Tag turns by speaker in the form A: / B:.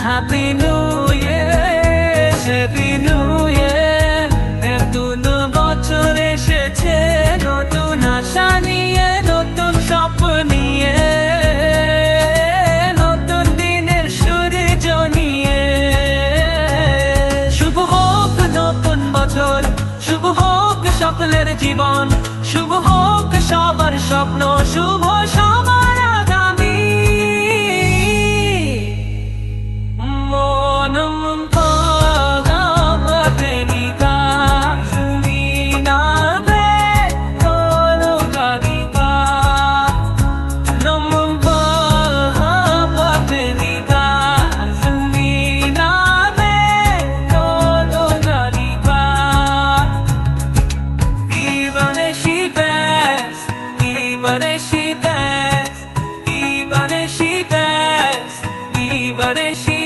A: Happy New Year, Happy New Year. নতুন বছর এসেছে, নতুন আশা নিয়ে, নতুন স্বপ্ন নিয়ে, নতুন দিনের সূর্য নিয়ে। শুভ হোক নতুন বছর, শুভ হোক সকলের জীবন, শুভ হোক সবার স্বপ্ন, শুভ সবার আগামী। But she